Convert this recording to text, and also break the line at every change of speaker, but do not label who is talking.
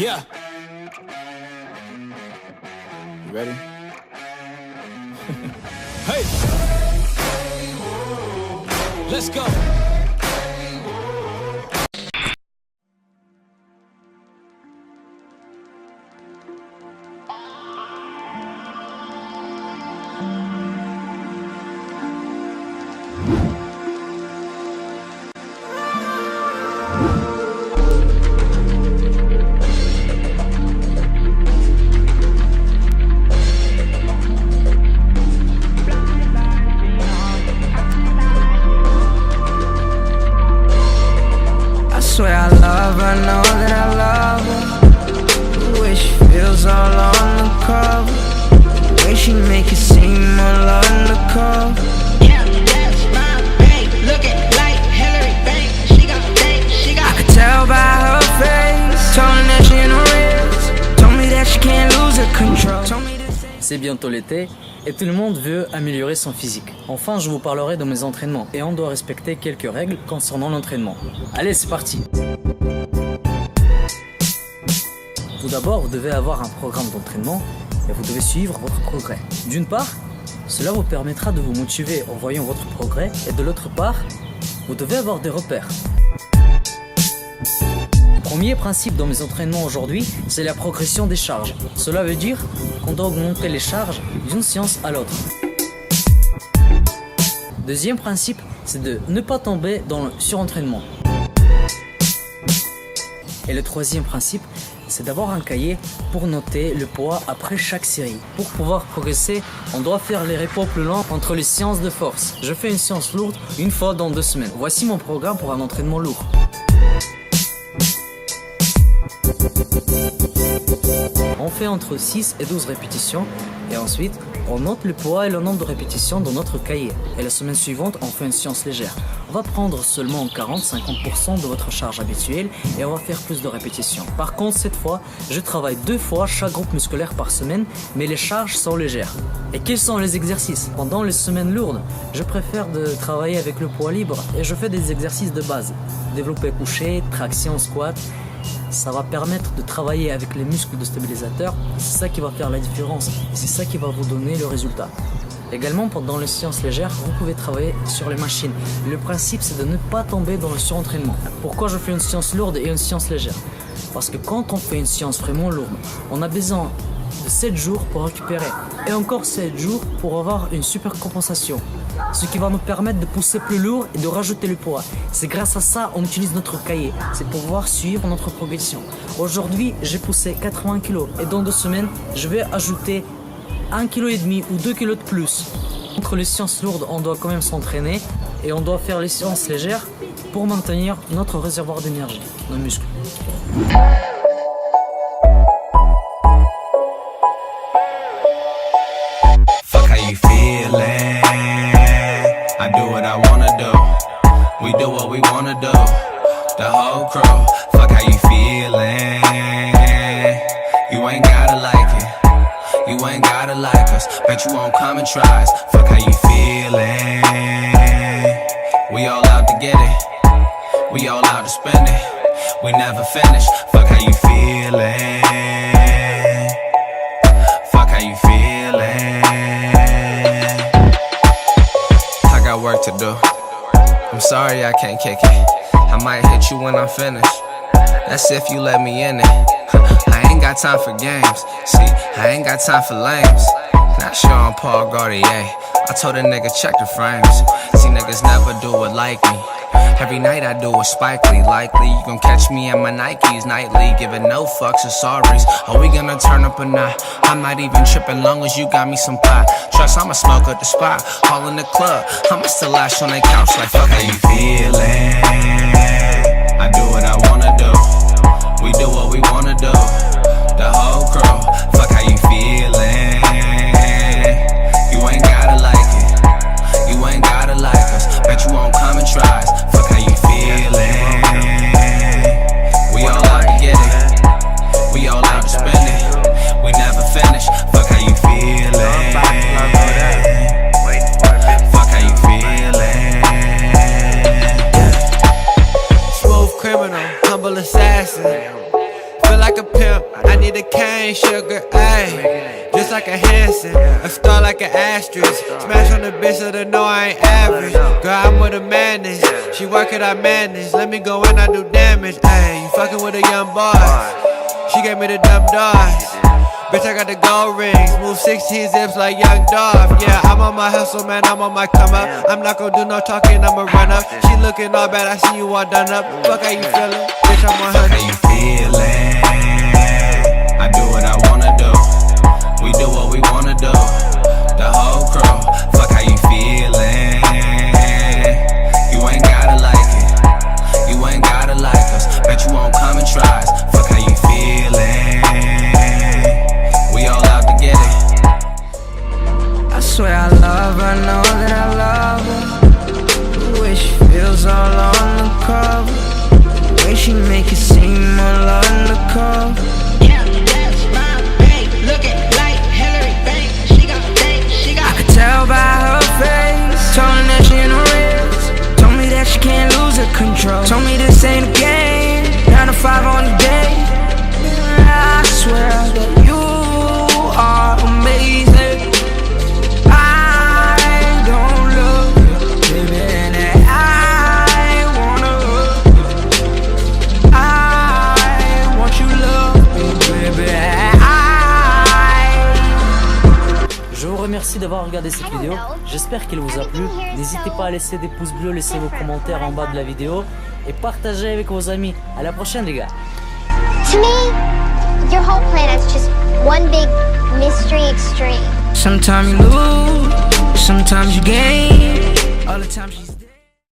Yeah. You ready? Hey. Let's go.
Swear I love her, know that I love her. The way she feels all on the cover. The way she make it seem all undercover.
Yeah, that's my babe. Looking like Hillary Banks. She got bank, she got.
I could tell by her face. Told me that she in a race. Told me that she can't lose her control. Told me that.
C'est bientôt l'été et tout le monde veut améliorer son physique. Enfin, je vous parlerai de mes entraînements et on doit respecter quelques règles concernant l'entraînement. Allez, c'est parti! Tout d'abord, vous devez avoir un programme d'entraînement et vous devez suivre votre progrès. D'une part, cela vous permettra de vous motiver en voyant votre progrès et de l'autre part, vous devez avoir des repères. Le premier principe dans mes entraînements aujourd'hui, c'est la progression des charges. Cela veut dire qu'on doit augmenter les charges d'une séance à l'autre. Deuxième principe, c'est de ne pas tomber dans le surentraînement. Et le troisième principe, c'est d'avoir un cahier pour noter le poids après chaque série. Pour pouvoir progresser, on doit faire les repos plus longs entre les séances de force. Je fais une séance lourde une fois dans 2 semaines. Voici mon programme pour un entraînement lourd. On fait entre 6 et 12 répétitions et ensuite on note le poids et le nombre de répétitions dans notre cahier. Et la semaine suivante, on fait une séance légère. On va prendre seulement 40-50% de votre charge habituelle et on va faire plus de répétitions. Par contre, cette fois, je travaille 2 fois chaque groupe musculaire par semaine, mais les charges sont légères. Et quels sont les exercices? Pendant les semaines lourdes, je préfère de travailler avec le poids libre et je fais des exercices de base. Développé couché, traction, squat. Ça va permettre de travailler avec les muscles de stabilisateur. C'est ça qui va faire la différence et c'est ça qui va vous donner le résultat. Également, pendant les séances légères, vous pouvez travailler sur les machines. Le principe, c'est de ne pas tomber dans le surentraînement. Pourquoi je fais une séance lourde et une séance légère? Parce que quand on fait une séance vraiment lourde, on a besoin de 7 jours pour récupérer et encore 7 jours pour avoir une super compensation. Ce qui va nous permettre de pousser plus lourd et de rajouter le poids. C'est grâce à ça qu'on utilise notre cahier. C'est pour pouvoir suivre notre progression. Aujourd'hui, j'ai poussé 80 kg et dans 2 semaines, je vais ajouter 1,5 kg ou 2 kg de plus. Entre les séances lourdes, on doit quand même s'entraîner et on doit faire les séances légères pour maintenir notre réservoir d'énergie, nos muscles.
Fuck how you feeling? I do what I wanna do. We do what we wanna do. The whole crew. Fuck how you feeling? You ain't gotta like it. You ain't gotta like us. Bet you won't come and try us. Fuck how you feeling? We all out to get it. We all out to spend it. We never finish. Fuck how you feeling? Fuck how you feeling? Work to do. I'm sorry I can't kick it. I might hit you when I'm finished. That's if you let me in it. I ain't got time for games. See, I ain't got time for lames. Not Sean Paul Gaultier. I told a nigga check the frames. See, niggas never do it like me. Every night I do a Spike Lee. Likely you gon' catch me in my Nikes nightly, giving no fucks or sorries. Are we gonna turn up or not? I'm not even tripping long as you got me some pot. Trust I'ma smoke at the spot, all in the club. I'ma still lash on the couch like fuck how you feeling? I do what I wanna do. We do what we wanna do. The whole crew. Fuck how you feeling? You ain't gotta like it. You ain't gotta like us. Bet you won't come and try us. Fuck how you feeling? We all out to get it. We all out to spend it. We never finish. Fuck how you feeling? Fuck how you feeling?
Smooth criminal, humble assassin. Feel like a pimp, like an asterisk. Smash on the bitch so they know I ain't average. Girl, I'm with a madness. She work it, I manage. Let me go in, I do damage. Ayy, you fucking with a young boy. She gave me the dumb dogs. Bitch, I got the gold rings. Move 16 zips like Young Dolph. Yeah, I'm on my hustle, man, I'm on my come up. I'm not gon' do no talking, I'ma run up. She looking all bad, I see you all done up. Fuck how you feelin'? Bitch, I'm 100.
Fuck how you feelin'? I do what I wanna do. We do what we wanna do. The whole crew. Fuck how you feelin'? You ain't gotta like it. You ain't gotta like us. Bet you won't come and try us. Fuck how you feelin'? We all out to get it.
I swear I love her, know that I love her. The way she feels all on the cover. The way she make it seem all undercover.
Yeah, that's my babe. Looking like Hillary Bank. She got dank, she got.
I could tell by her face. Told her that she in the race. Told me that she can't lose her control. Told me this ain't a game. 9 to 5 on the day. I swear that you are amazing. I don't love you, baby, and I wanna love you. I want you love me, baby.
Je vous remercie d'avoir regardé cette vidéo, j'espère qu'elle vous a plu. N'hésitez pas à laisser des pouces bleus, laissez vos commentaires en bas de la vidéo et partagez avec vos amis. À la prochaine les gars.
To me, your whole planet's just one big mystery extreme.
Sometimes you lose, sometimes you gain. All the time she's